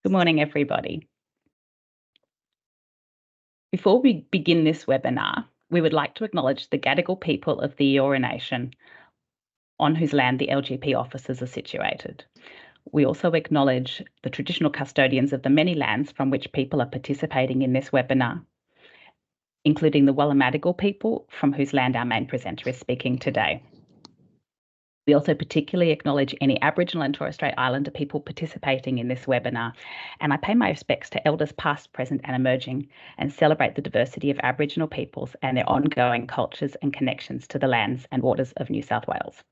Good morning, everybody. Before we begin this webinar, we would like to acknowledge the Gadigal people of the Eora Nation on whose land the LGP offices are situated. We also acknowledge the traditional custodians of the many lands from which people are participating in this webinar, including the Wallamadigal people from whose land our main presenter is speaking today. We also particularly acknowledge any Aboriginal and Torres Strait Islander people participating in this webinar, and I pay my respects to elders past, present and emerging, and celebrate the diversity of Aboriginal peoples and their ongoing cultures and connections to the lands and waters of New South Wales.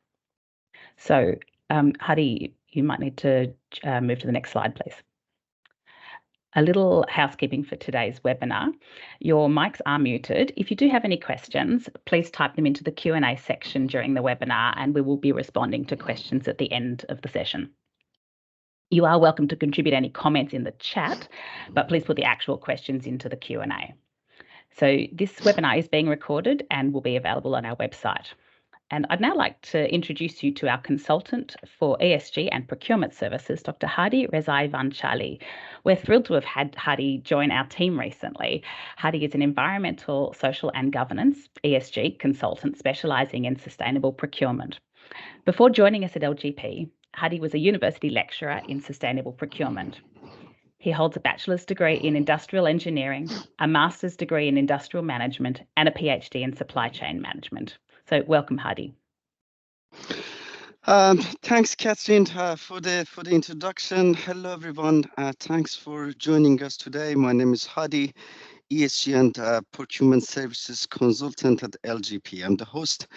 So, Hadi, you might need to move to the next slide, please. A little housekeeping for today's webinar. Your mics are muted. If you do have any questions, please type them into the Q&A section during the webinar, and we will be responding to questions at the end of the session. You are welcome to contribute any comments in the chat, but please put the actual questions into the Q&A. So this webinar is being recorded and will be available on our website. And I'd now like to introduce you to our consultant for ESG and procurement services, Dr. Hadi Rezai-Vanchali. We're thrilled to have had Hadi join our team recently. Hadi is an environmental, social and governance, ESG, consultant specialising in sustainable procurement. Before joining us at LGP, Hadi was a university lecturer in sustainable procurement. He holds a bachelor's degree in industrial engineering, a master's degree in industrial management and a PhD in supply chain management. So welcome, Hadi. Thanks, Catherine, for the introduction. Hello, everyone. Thanks for joining us today. My name is Hadi, ESG and Procurement Services Consultant at LGP. I'm the host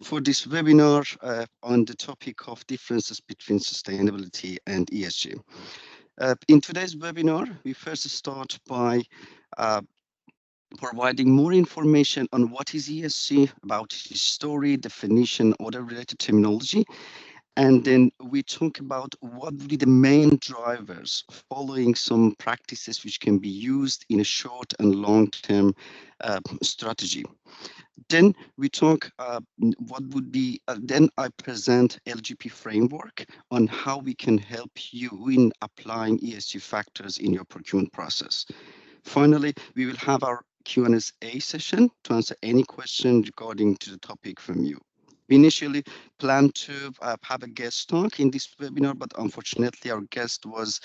for this webinar on the topic of differences between sustainability and ESG. In today's webinar, we first start by providing more information on what is ESG, about its story, definition, other related terminology. And then we talk about what would be the main drivers following some practices which can be used in a short and long-term strategy. Then we talk what would be, then I present LGP framework on how we can help you in applying ESG factors in your procurement process. Finally, we will have our Q&A session to answer any question regarding to the topic from you. We initially planned to have a guest talk in this webinar, but unfortunately our guest was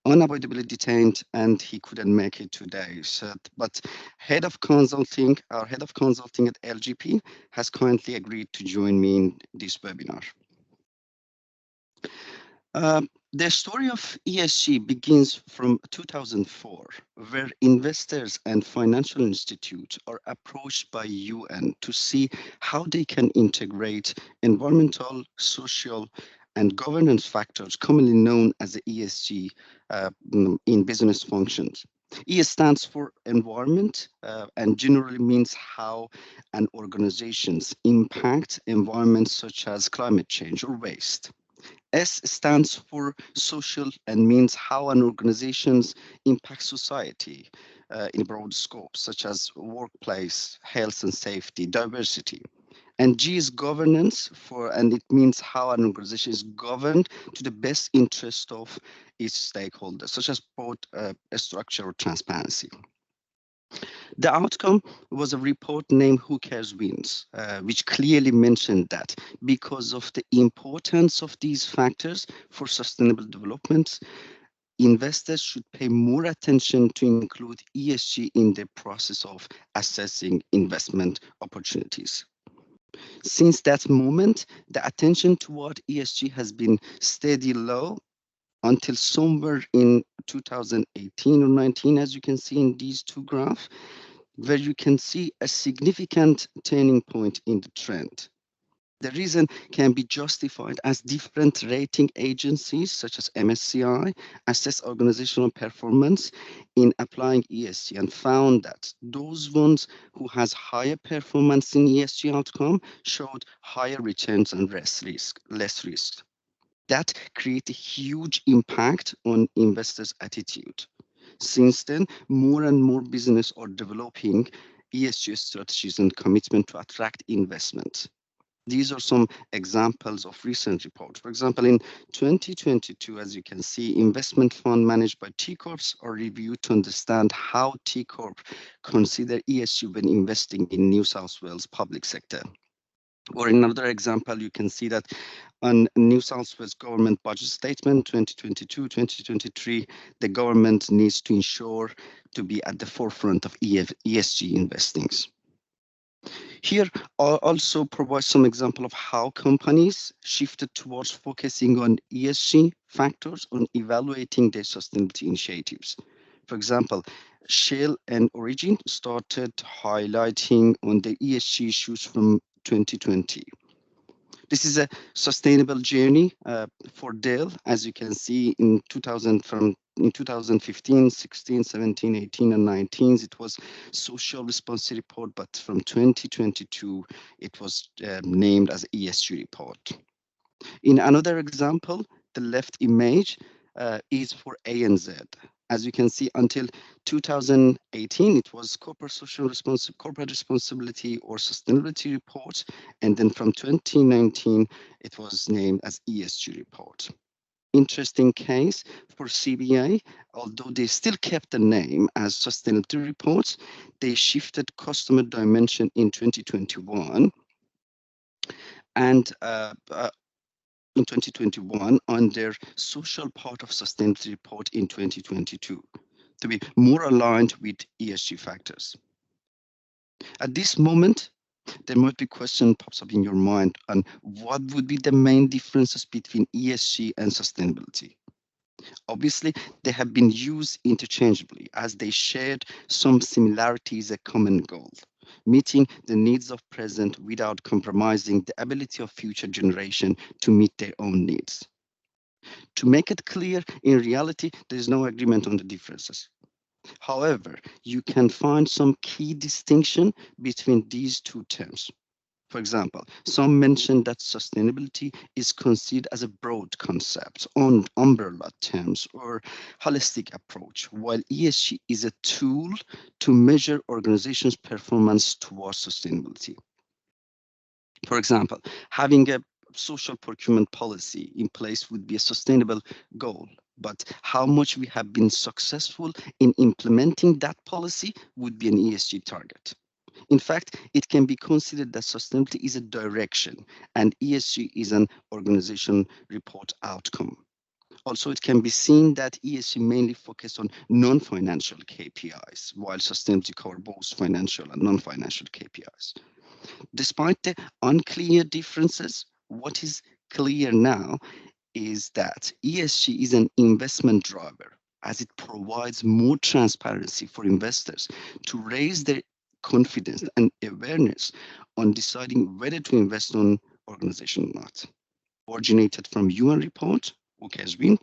unavoidably detained and he couldn't make it today. So, but our head of consulting at LGP has kindly agreed to join me in this webinar. The story of ESG begins from 2004, where investors and financial institutes are approached by UN to see how they can integrate environmental, social, and governance factors commonly known as the ESG in business functions. E stands for environment and generally means how an organization's impact environments such as climate change or waste. S stands for social and means how an organization's impact society in broad scope, such as workplace, health and safety, diversity. And G is governance and it means how an organization is governed to the best interest of its stakeholders, such as both structure or transparency. The outcome was a report named Who Cares Wins, which clearly mentioned that because of the importance of these factors for sustainable development, investors should pay more attention to include ESG in the process of assessing investment opportunities. Since that moment, the attention toward ESG has been steady low until somewhere in 2018 or 19, as you can see in these two graphs, where you can see a significant turning point in the trend. The reason can be justified as different rating agencies, such as MSCI, assess organizational performance in applying ESG and found that those ones who has higher performance in ESG outcome showed higher returns and less risk. That creates a huge impact on investors' attitude. Since then, more and more businesses are developing ESG strategies and commitment to attract investment. These are some examples of recent reports. For example, in 2022, as you can see, investment fund managed by T Corps are reviewed to understand how T Corp consider ESG when investing in New South Wales public sector. Or in another example, you can see that on New South Wales government budget statement 2022-2023, the government needs to ensure to be at the forefront of ESG investings. Here, I'll also provide some example of how companies shifted towards focusing on ESG factors on evaluating their sustainability initiatives. For example, Shell and Origin started highlighting on the ESG issues from 2020. This is a sustainable journey for Dell, as you can see in 2015, 16, 17, 18, and 19, it was social responsibility report, but from 2022, it was named as ESG report. In another example, the left image is for ANZ. As you can see, until 2018, it was corporate responsibility or sustainability report, and then from 2019, it was named as ESG report. Interesting case for CBA, although they still kept the name as sustainability reports, they shifted customer dimension in 2021 and in 2021 on their social part of sustainability report in 2022 to be more aligned with ESG factors. At this moment, there might be a question pops up in your mind on what would be the main differences between ESG and sustainability. Obviously, they have been used interchangeably as they shared some similarities, a common goal, meeting the needs of present without compromising the ability of future generation to meet their own needs. To make it clear, in reality, there is no agreement on the differences. However, you can find some key distinction between these two terms. For example, some mention that sustainability is considered as a broad concept on umbrella terms or holistic approach, while ESG is a tool to measure organizations' performance towards sustainability. For example, having a social procurement policy in place would be a sustainable goal, but how much we have been successful in implementing that policy would be an ESG target. In fact, it can be considered that sustainability is a direction and ESG is an organization report outcome. Also, it can be seen that ESG mainly focuses on non-financial KPIs, while sustainability covers both financial and non-financial KPIs. Despite the unclear differences, what is clear now is that ESG is an investment driver as it provides more transparency for investors to raise their confidence and awareness on deciding whether to invest on organization or not. Originated from UN report, which has been,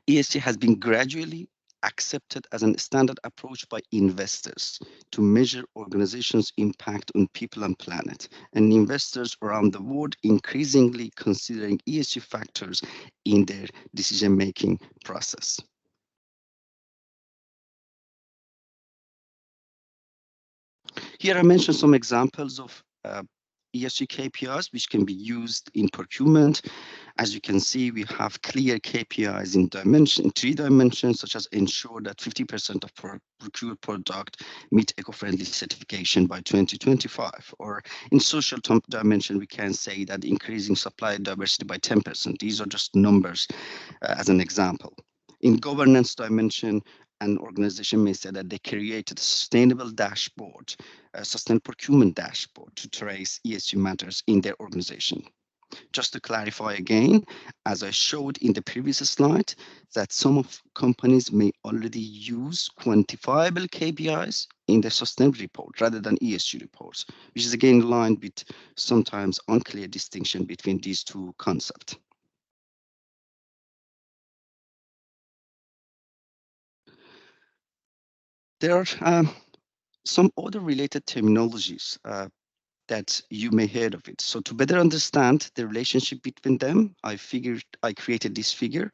ESG has been gradually accepted as a standard approach by investors to measure organizations' impact on people and planet, and investors around the world increasingly considering ESG factors in their decision-making process. Here I mentioned some examples of ESG KPIs which can be used in procurement. As you can see, we have clear KPIs in 3 dimensions, such as ensure that 50% of procured product meet eco-friendly certification by 2025. Or in social dimension, we can say that increasing supply diversity by 10%. These are just numbers as an example. In governance dimension, an organization may say that they created a sustainable dashboard, a sustainable procurement dashboard to trace ESG matters in their organization. Just to clarify again, as I showed in the previous slide, that some of companies may already use quantifiable KPIs in their sustainability report rather than ESG reports, which is again in line with sometimes unclear distinction between these two concepts. There are some other related terminologies that you may heard of it. So to better understand the relationship between them, I created this figure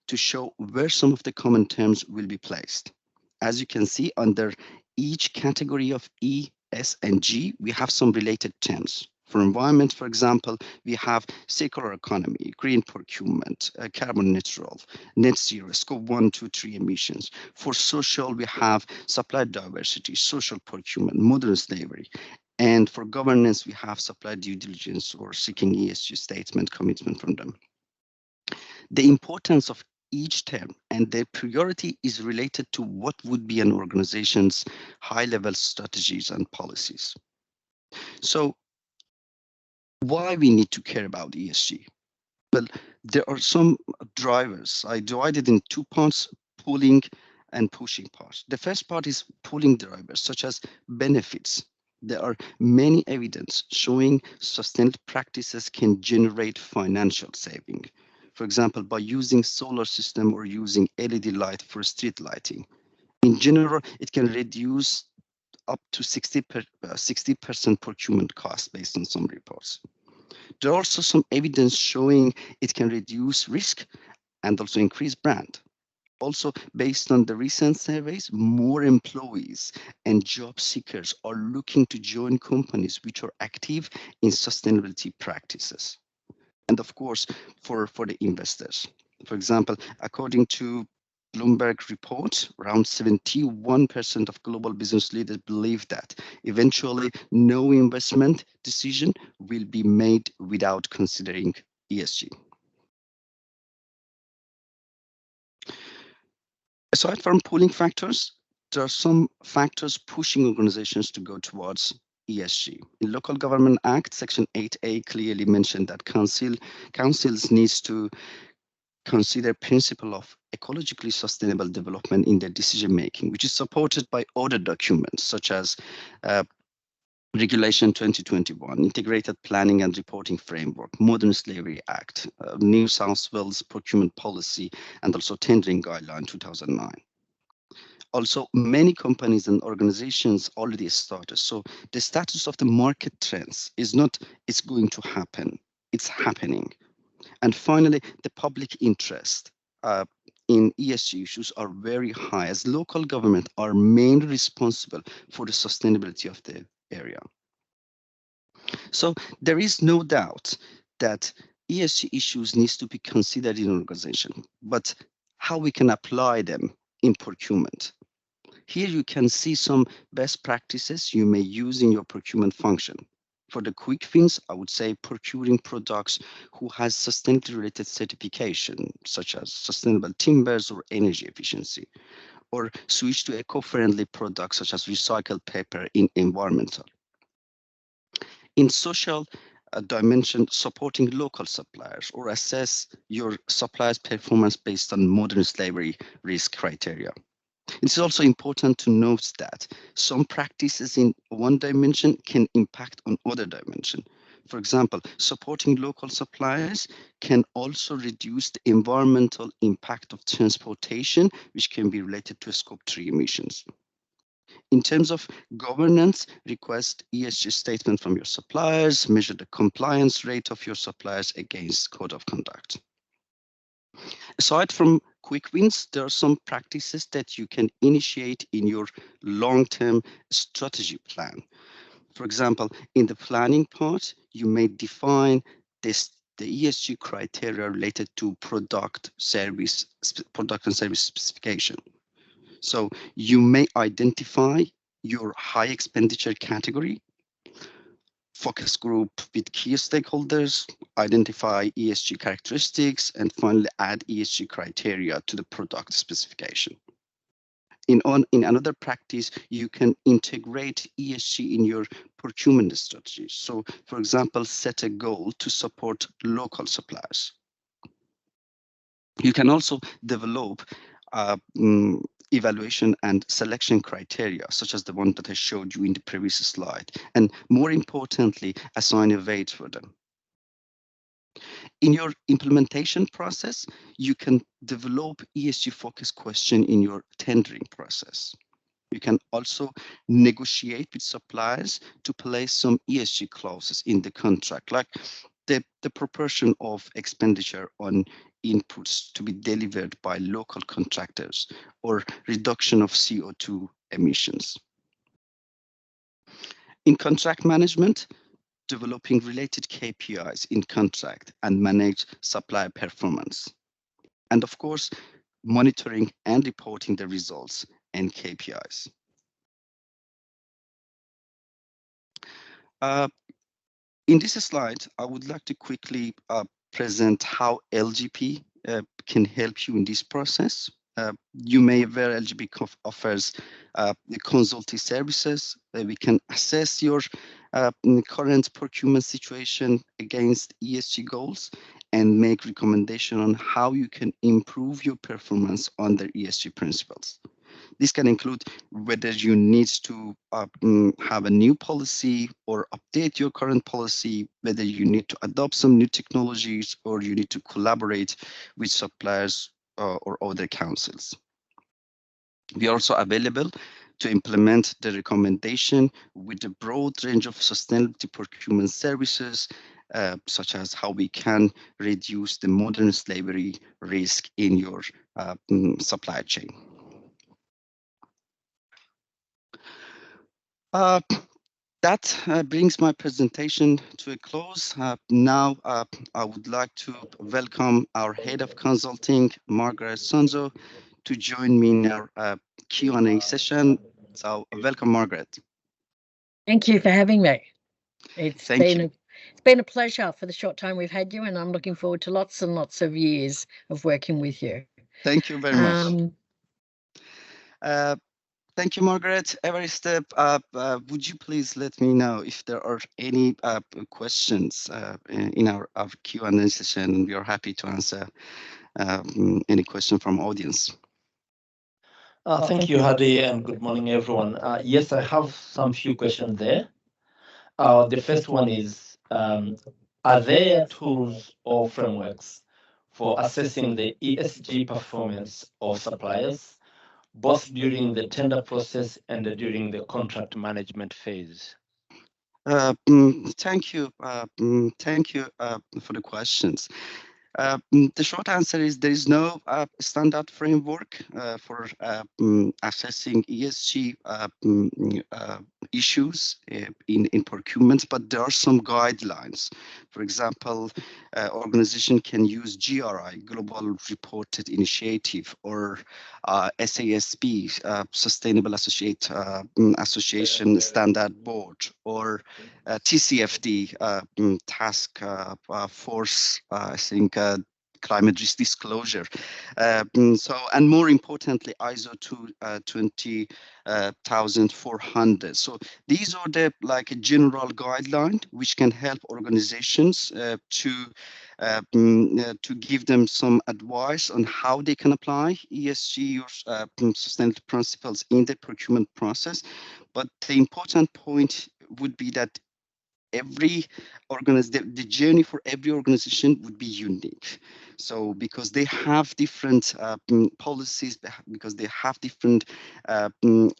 to show where some of the common terms will be placed. As you can see, under each category of E, S, and G, we have some related terms. For environment, for example, we have circular economy, green procurement, carbon neutral, net zero, scope 1, 2, 3 emissions. For social, we have supply diversity, social procurement, modern slavery. And for governance, we have supply due diligence or seeking ESG statement commitment from them. The importance of each term and their priority is related to what would be an organization's high-level strategies and policies. So why we need to care about ESG? Well, there are some drivers. I divided in two parts, pulling and pushing parts. The first part is pulling drivers, such as benefits. There are many evidence showing sustainable practices can generate financial saving. For example, by using solar system or using LED light for street lighting. In general, it can reduce up to 60% procurement cost based on some reports. There are also some evidence showing it can reduce risk and also increase brand. Also, based on the recent surveys, more employees and job seekers are looking to join companies which are active in sustainability practices. And of course, for the investors. For example, according to Bloomberg report, around 71% of global business leaders believe that eventually no investment decision will be made without considering ESG. Aside from pooling factors, there are some factors pushing organizations to go towards ESG. In Local Government Act, Section 8A clearly mentioned that councils needs to consider principle of ecologically sustainable development in their decision making, which is supported by other documents such as Regulation 2021, Integrated Planning and Reporting Framework, Modern Slavery Act, New South Wales Procurement Policy, and also Tendering Guideline 2009. Also, many companies and organizations already started. So the status of the market trends is not it's going to happen, it's happening. And finally, the public interest in ESG issues are very high, as local government are mainly responsible for the sustainability of the area. So there is no doubt that ESG issues needs to be considered in an organization, but how we can apply them in procurement. Here you can see some best practices you may use in your procurement function. For the quick wins, I would say procuring products who has sustainability related certification, such as sustainable timbers or energy efficiency, or switch to eco-friendly products such as recycled paper in environmental. In social dimension, supporting local suppliers or assess your supplier's performance based on modern slavery risk criteria. It's also important to note that some practices in one dimension can impact on other dimension. For example, supporting local suppliers can also reduce the environmental impact of transportation, which can be related to scope 3 emissions. In terms of governance, request ESG statement from your suppliers, measure the compliance rate of your suppliers against code of conduct. Aside from quick wins, there are some practices that you can initiate in your long-term strategy plan. For example, in the planning part, you may define the ESG criteria related to product and service specification. So you may identify your high expenditure category, focus group with key stakeholders, identify ESG characteristics, and finally add ESG criteria to the product specification. In another practice, you can integrate ESG in your procurement strategy. So, for example, set a goal to support local suppliers. You can also develop evaluation and selection criteria, such as the one that I showed you in the previous slide, and more importantly, assign a weight for them. In your implementation process, you can develop ESG focused question in your tendering process. You can also negotiate with suppliers to place some ESG clauses in the contract, like the proportion of expenditure on inputs to be delivered by local contractors or reduction of CO2 emissions. In contract management, developing related KPIs in contract and manage supplier performance. And of course, monitoring and reporting the results and KPIs. In this slide, I would like to quickly present how LGP can help you in this process. You may be aware LGP offers the consulting services. We can assess your current procurement situation against ESG goals and make recommendation on how you can improve your performance under ESG principles. This can include whether you need to have a new policy or update your current policy, whether you need to adopt some new technologies or you need to collaborate with suppliers or other councils. We are also available to implement the recommendation with a broad range of sustainability procurement services, such as how we can reduce the modern slavery risk in your supply chain. That brings my presentation to a close. Now, I would like to welcome our Head of Consulting, Margaret Sonzo, to join me in our Q&A session. So welcome, Margaret. Thank you for having me. It's been a pleasure for the short time we've had you, and I'm looking forward to lots and lots of years of working with you. Thank you very much. Thank you, Margaret. Everest, would you please let me know if there are any questions in our Q&A session? We are happy to answer any question from audience. Thank you, Hadi, and good morning, everyone. Yes, I have some few questions there. The first one is, are there tools or frameworks for assessing the ESG performance of suppliers, both during the tender process and during the contract management phase? Thank you. Thank you for the questions. The short answer is there is no standard framework for assessing ESG issues in procurement, but there are some guidelines. For example, organization can use GRI, Global Reported Initiative, or SASB, Sustainable Association Standard Board, or TCFD, Task Force, I think, climate risk disclosure. And more importantly, ISO 20400. So these are the general guideline which can help organizations to give them some advice on how they can apply ESG or sustainability principles in the procurement process. But the important point would be that the journey for every organization would be unique. So because they have different policies, because they have different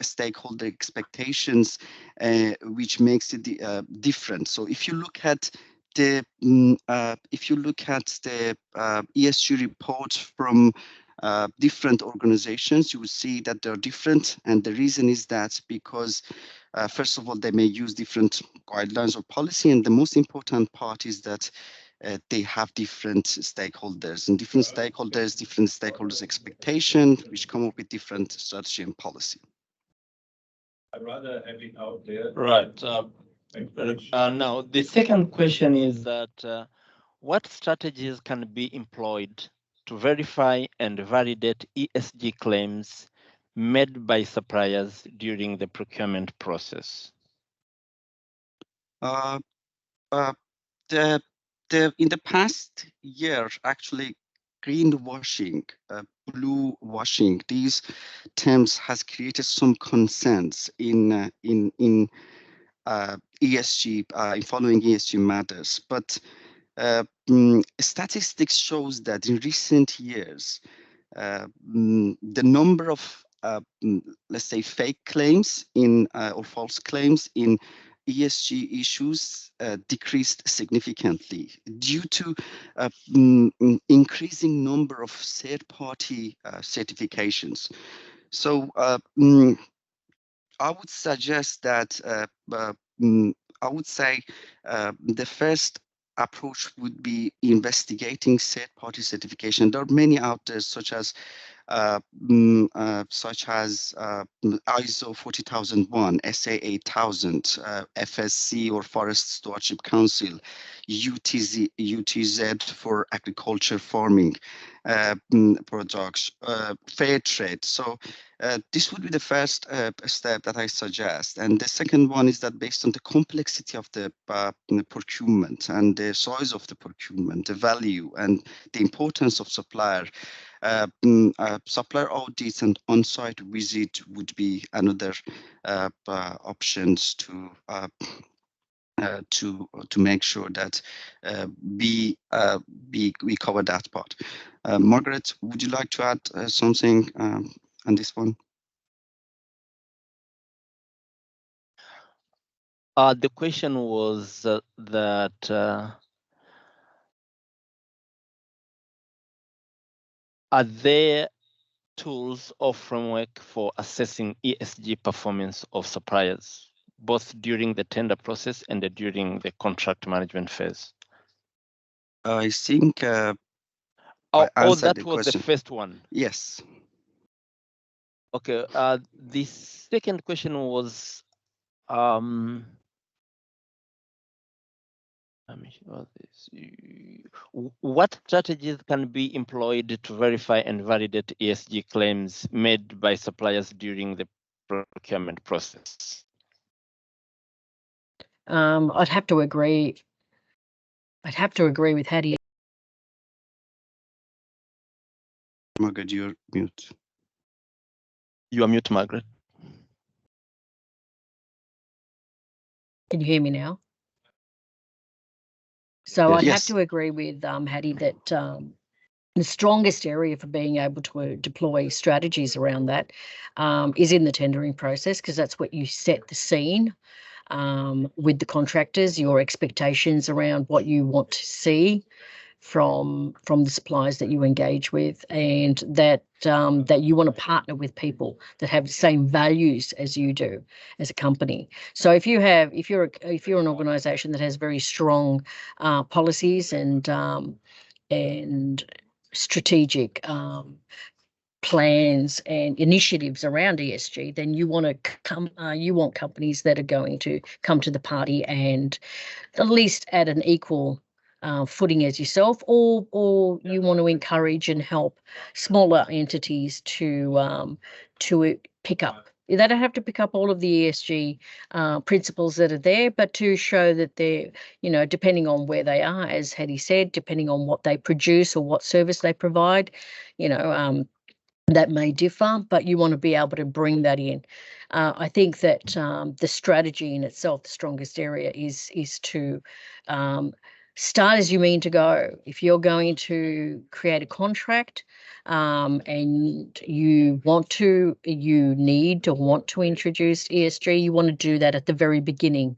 stakeholder expectations, which makes it different. So if you look at the ESG report from different organizations, you will see that they're different, and the reason is that because first of all, they may use different guidelines or policy, and the most important part is that they have different stakeholders, and different stakeholders' expectation, which come up with different strategy and policy. I'd rather have it out there. Right. Now, the second question is that what strategies can be employed to verify and validate ESG claims made by suppliers during the procurement process? In the past year, actually, greenwashing, blue washing, these terms has created some concerns in ESG, in following ESG matters. But statistics shows that in recent years, the number of let's say fake claims or false claims in ESG issues decreased significantly due to increasing number of third-party certifications. So I would suggest that I would say the first approach would be investigating third-party certification. There are many out there, such as ISO 40001, SA 8000, FSC or Forest Stewardship Council, UTZ for agriculture farming products, fair trade. So this would be the first step that I suggest. And the second one is that based on the complexity of the procurement and the size of the procurement, the value and the importance of supplier, supplier audits and on-site visit would be another options to make sure that we cover that part. Margaret, would you like to add something on this one? The question was that are there tools or framework for assessing ESG performance of suppliers, both during the tender process and during the contract management phase? I think that was the first one. Yes. Okay. The second question was what strategies can be employed to verify and validate ESG claims made by suppliers during the procurement process? I'd have to agree. I'd have to agree with Hadi. Margaret, you're mute. You are mute, Margaret. Can you hear me now? So I'd have to agree with Hadi that the strongest area for being able to deploy strategies around that is in the tendering process, because that's what you set the scene with the contractors, your expectations around what you want to see from the suppliers that you engage with, and that that you want to partner with people that have the same values as you do as a company. So if you're an organization that has very strong policies and strategic plans and initiatives around ESG, then you want companies that are going to come to the party and at least at an equal footing as yourself, or you want to encourage and help smaller entities to pick up. They don't have to pick up all of the ESG principles that are there, but to show that they're, depending on where they are, as Hadi said, depending on what they produce or what service they provide, that may differ, but you want to be able to bring that in. I think that the strategy in itself, the strongest area is to start as you mean to go. If you're going to create a contract and you want to introduce ESG, you want to do that at the very beginning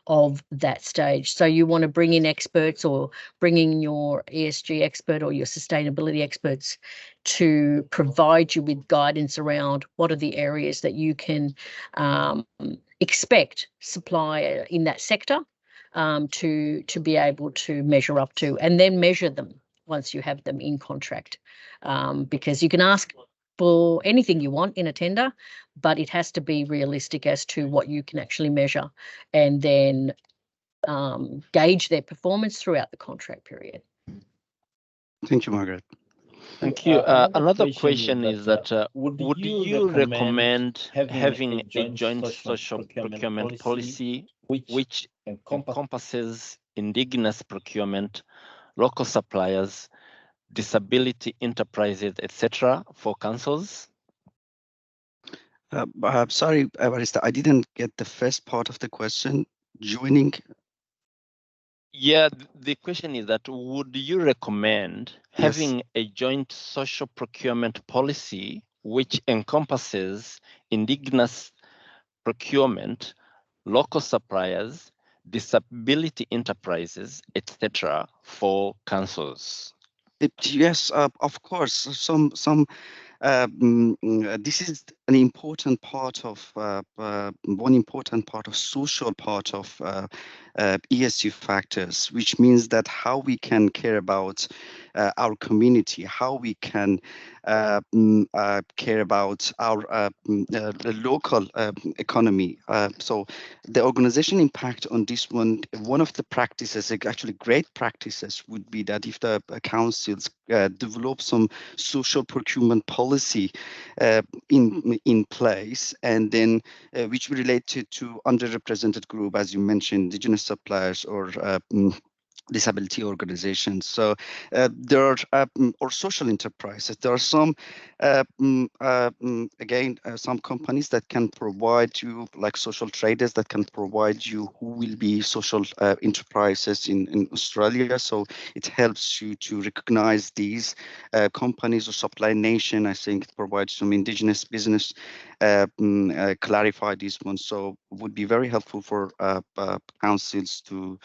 of that stage. So you want to bring in experts or bring in your ESG expert or your sustainability experts to provide you with guidance around what are the areas that you can expect supply in that sector to be able to measure up to, and then measure them once you have them in contract, because you can ask for anything you want in a tender, but it has to be realistic as to what you can actually measure, and then gauge their performance throughout the contract period. Thank you, Margaret. Thank you. Another question is that would you recommend having a joint social procurement policy which encompasses indigenous procurement, local suppliers, disability enterprises, etc., for councils? Sorry, Barista, I didn't get the first part of the question. Joining? Yeah, the question is that would you recommend having a joint social procurement policy which encompasses indigenous procurement, local suppliers, disability enterprises, etc., for councils? Yes, of course. This is an important part of one important part of social part of ESG factors, which means that how we can care about our community, how we can care about our the local economy. So the organization impact on this one of the practices, actually great practices, would be that if the councils develop some social procurement policy in place, and then which related to underrepresented group, as you mentioned, indigenous suppliers or disability organizations. So there are or social enterprises. There are some some companies that can provide you, like social traders that can provide you, who will be social enterprises in Australia. So it helps you to recognize these companies, or supply nation. I think it provides some indigenous business, clarify these ones. So it would be very helpful for councils to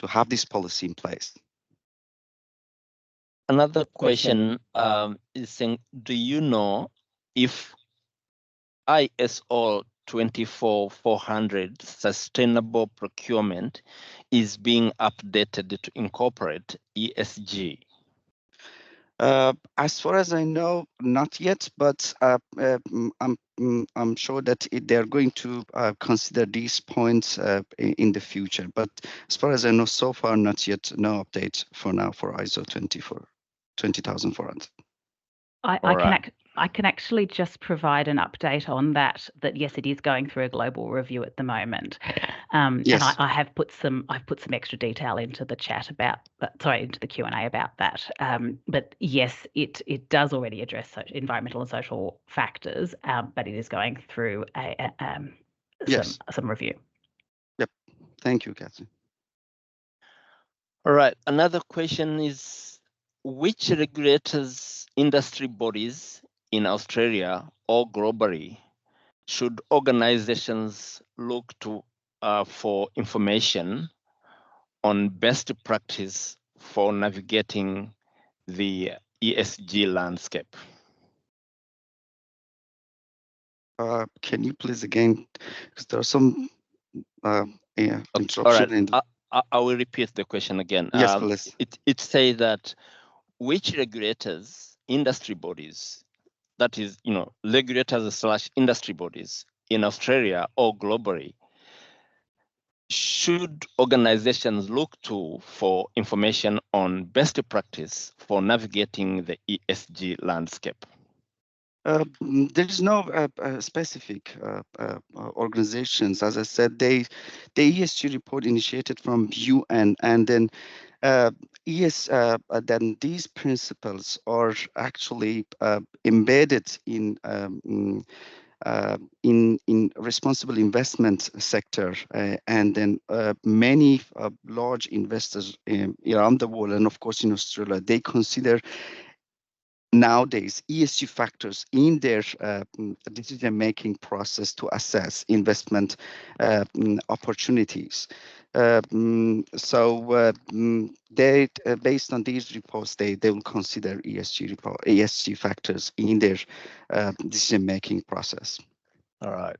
have this policy in place. Another question is saying, do you know if ISO 24400 sustainable procurement is being updated to incorporate ESG? As far as I know, not yet, but I'm sure that they're going to consider these points in the future. But as far as I know, so far, not yet, no update for now for ISO 20400. I can actually just provide an update on that yes, it is going through a global review at the moment. Yes. And I've put some extra detail into the chat about into the Q&A about that. But yes, it does already address environmental and social factors, but it is going through some review. Yep. Thank you, Catherine. All right. Another question is, which regulators, industry bodies in Australia or globally should organizations look to for information on best practice for navigating the ESG landscape? Can you please again, because there are some interruption. All right. I will repeat the question again. Yes, please. It says that which regulators, industry bodies, that is, regulators / industry bodies in Australia or globally, should organizations look to for information on best practice for navigating the ESG landscape? There is no specific organizations. As I said, the ESG report initiated from UN, and then then these principles are actually embedded in responsible investment sector, and then many large investors around the world, and of course in Australia, they consider nowadays ESG factors in their decision-making process to assess investment opportunities. So they, based on these reports, they will consider ESG factors in their decision-making process. All right.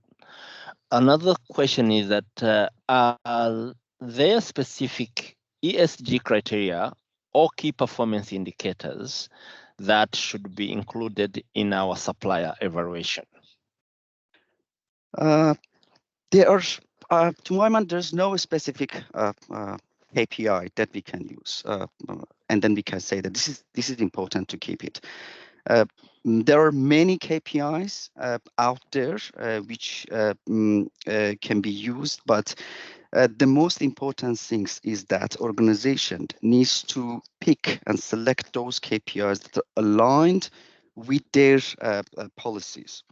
Another question is that are there specific ESG criteria or key performance indicators that should be included in our supplier evaluation? There are, to my mind, there's no specific KPI that we can use, and then we can say that this is important to keep it. There are many KPIs out there which can be used, but the most important things is that organization needs to pick and select those KPIs that are aligned with their policies.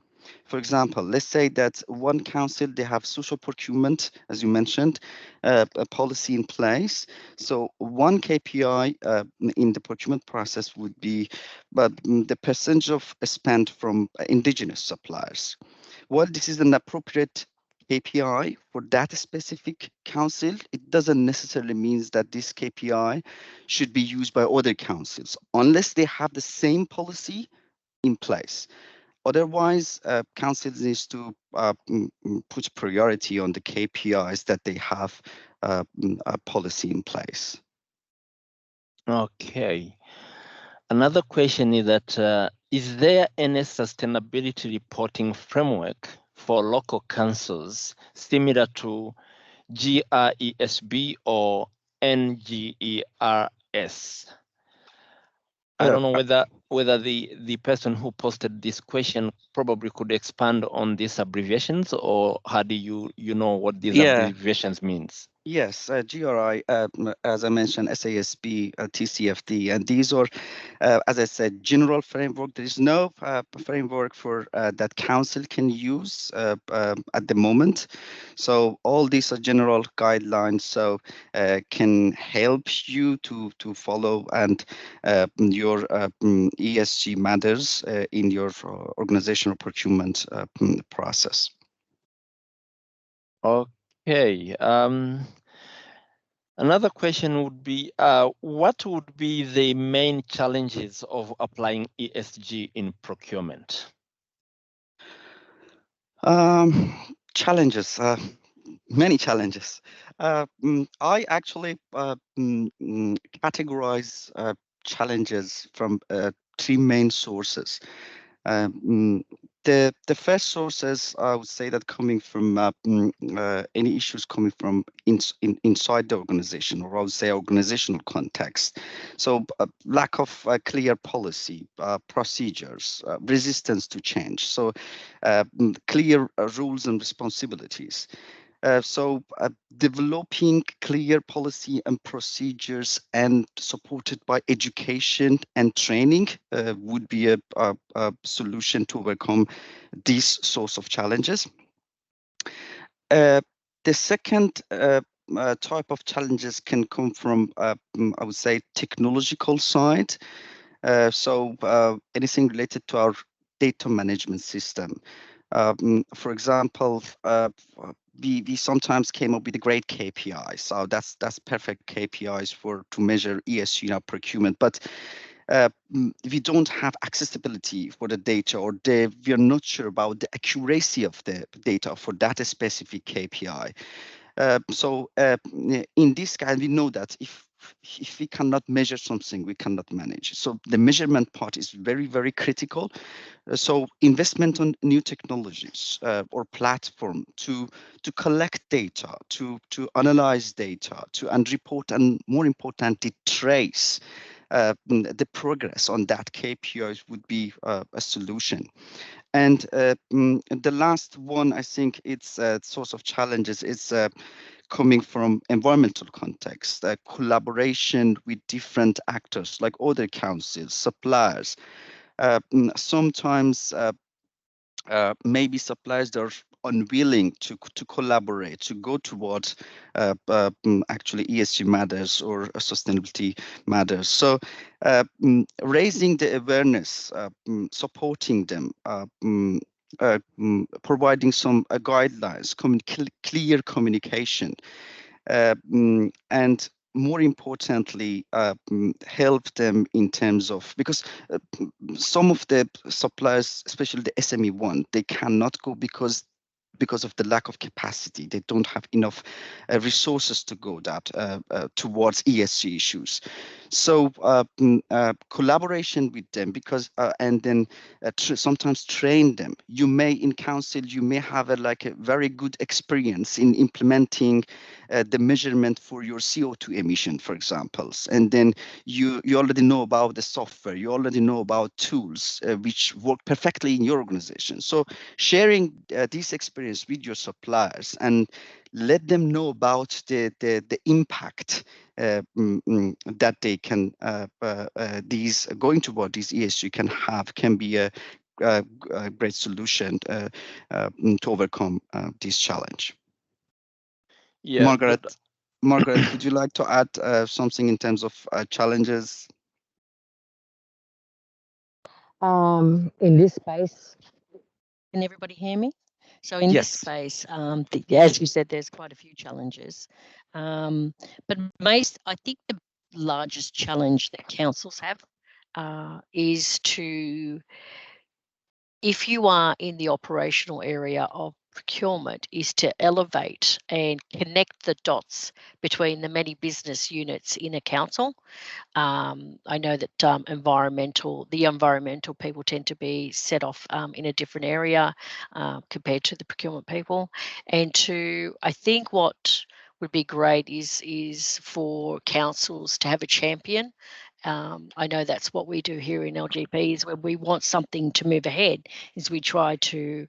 For example, let's say that one council, they have social procurement, as you mentioned, a policy in place. So one KPI in the procurement process would be the percentage of spend from indigenous suppliers. Well, this is an appropriate KPI for that specific council. It doesn't necessarily mean that this KPI should be used by other councils unless they have the same policy in place. Otherwise, council needs to put priority on the KPIs that they have a policy in place. Okay. Another question is that is there any sustainability reporting framework for local councils similar to GRESB or NGERS? I don't know whether the person who posted this question probably could expand on these abbreviations, or how do you know what these abbreviations means? Yes, GRI, as I mentioned, SASB, TCFD, and these are, as I said, general framework. There is no framework for that council can use at the moment. So all these are general guidelines, so can help you to follow and your ESG matters in your organizational procurement process. Okay. Another question would be, what would be the main challenges of applying ESG in procurement? Challenges, many challenges. I actually categorize challenges from three main sources. The first sources, I would say, that coming from any issues coming from inside the organization, or I would say organizational context. So lack of clear policy, procedures, resistance to change. So clear rules and responsibilities. So developing clear policy and procedures and supported by education and training would be a solution to overcome these sorts of challenges. The second type of challenges can come from, I would say, technological side. So anything related to our data management system. For example, we sometimes came up with a great KPI. So that's perfect KPIs to measure ESG in our procurement. But we don't have accessibility for the data, or we are not sure about the accuracy of the data for that specific KPI. So in this case, we know that if we cannot measure something, we cannot manage. So the measurement part is very, very critical. So investment on new technologies or platform to collect data, to analyze data, and report, and more importantly, trace the progress on that KPIs would be a solution. And the last one, I think it's a source of challenges. It's coming from environmental context, collaboration with different actors like other councils, suppliers. Sometimes maybe suppliers that are unwilling to collaborate, to go towards actually ESG matters or sustainability matters. So raising the awareness, supporting them, providing some guidelines, clear communication, and more importantly, help them in terms of, because some of the suppliers, especially the SME one, they cannot go because of the lack of capacity. They don't have enough resources to go towards ESG issues. So collaboration with them, because and then sometimes train them. You may in council, you may have a very good experience in implementing the measurement for your CO2 emission, for example, and then you already know about the software, you already know about tools which work perfectly in your organization. So sharing this experience with your suppliers and let them know about the impact that they can these going toward these ESG can be a great solution to overcome this challenge. Yeah, Margaret, would you like to add something in terms of challenges? In this space, can everybody hear me? So in Yes. this space, as you said, there's quite a few challenges. But I think the largest challenge that councils have is to if you are in the operational area of procurement, is to elevate and connect the dots between the many business units in a council. I know that the environmental people tend to be set off in a different area compared to the procurement people. And I think what would be great is for councils to have a champion. I know that's what we do here in LGP, is when we want something to move ahead, is we try to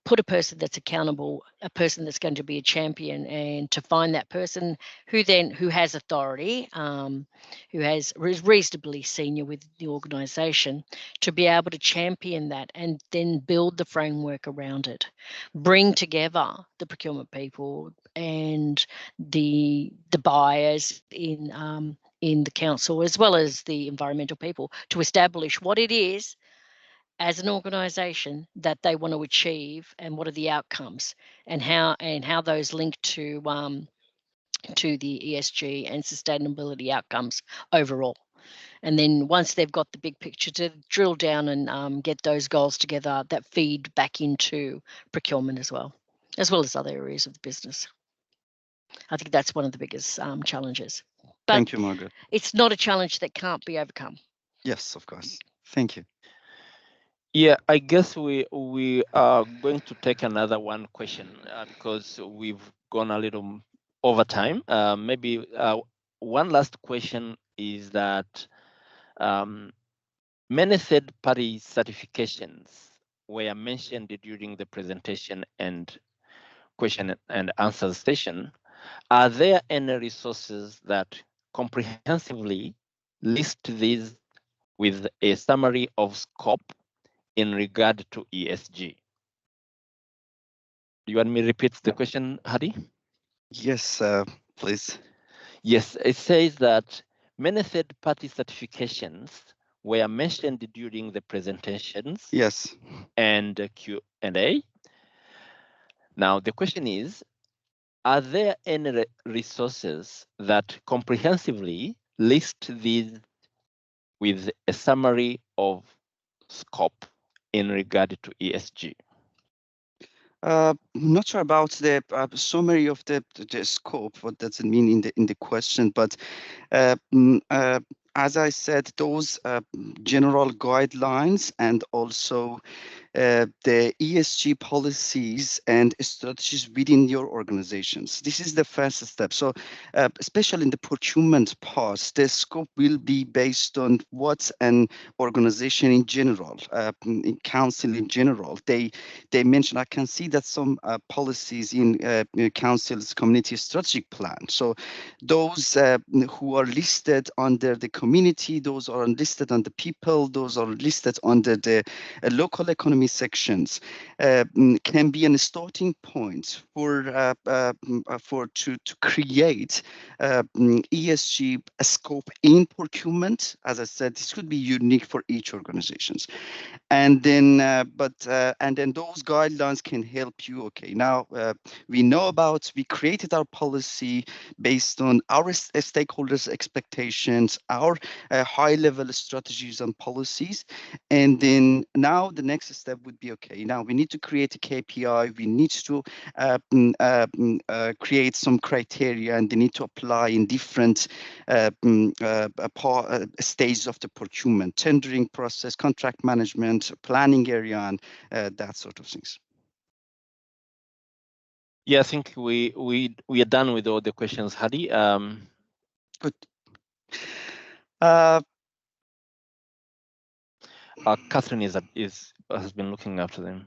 put a person that's accountable, a person that's going to be a champion, and to find that person who has authority, who is reasonably senior with the organisation, to be able to champion that and then build the framework around it, bring together the procurement people and the buyers in the council, as well as the environmental people, to establish what it is as an organisation that they want to achieve, and what are the outcomes, and how those link to the ESG and sustainability outcomes overall. And then once they've got the big picture, to drill down and get those goals together that feed back into procurement as well as other areas of the business. I think that's one of the biggest challenges. But thank you, Margaret. It's not a challenge that can't be overcome. Yes, of course. Thank you. Yeah, I guess we are going to take another one question because we've gone a little over time. Maybe one last question is that many third-party certifications were mentioned during the presentation and question and answer session. Are there any resources that comprehensively list these with a summary of scope in regard to ESG? Do you want me to repeat the question, Hadi? Yes, please. Yes, it says that many third-party certifications were mentioned during the presentations. Yes. And Q&A. Now, the question is, are there any resources that comprehensively list these with a summary of scope in regard to ESG? Not sure about the summary of the scope. What does it mean in the question? But as I said, those general guidelines and also the ESG policies and strategies within your organizations. This is the first step. So especially in the procurement part, the scope will be based on what an organization in general, in council in general, they mention. I can see that some policies in council's community strategic plan. So those who are listed under the community, those are listed under people, those are listed under the local economy sections, can be a starting point for to create ESG scope in procurement. As I said, this could be unique for each organizations. And then and then those guidelines can help you. Okay, now we created our policy based on our stakeholders' expectations, our high level strategies and policies. And then now the next step would be, okay, now we need to create a KPI, we need to create some criteria, and they need to apply in different stages of the procurement, tendering process, contract management, planning area, and that sort of things. Yeah, I think we are done with all the questions, Hadi. Good. Catherine has been looking after them.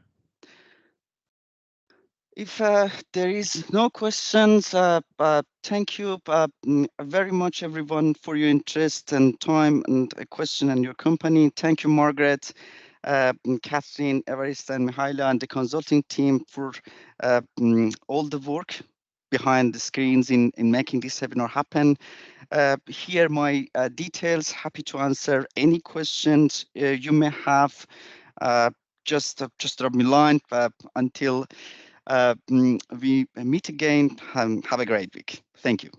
If there is no questions, thank you very much, everyone, for your interest and time and a question and your company. Thank you, Margaret, Catherine, Evariste, and Mihaela, and the consulting team for all the work behind the screens in making this webinar happen. Here my details. Happy to answer any questions you may have. Just drop me a line until we meet again. Have a great week. Thank you.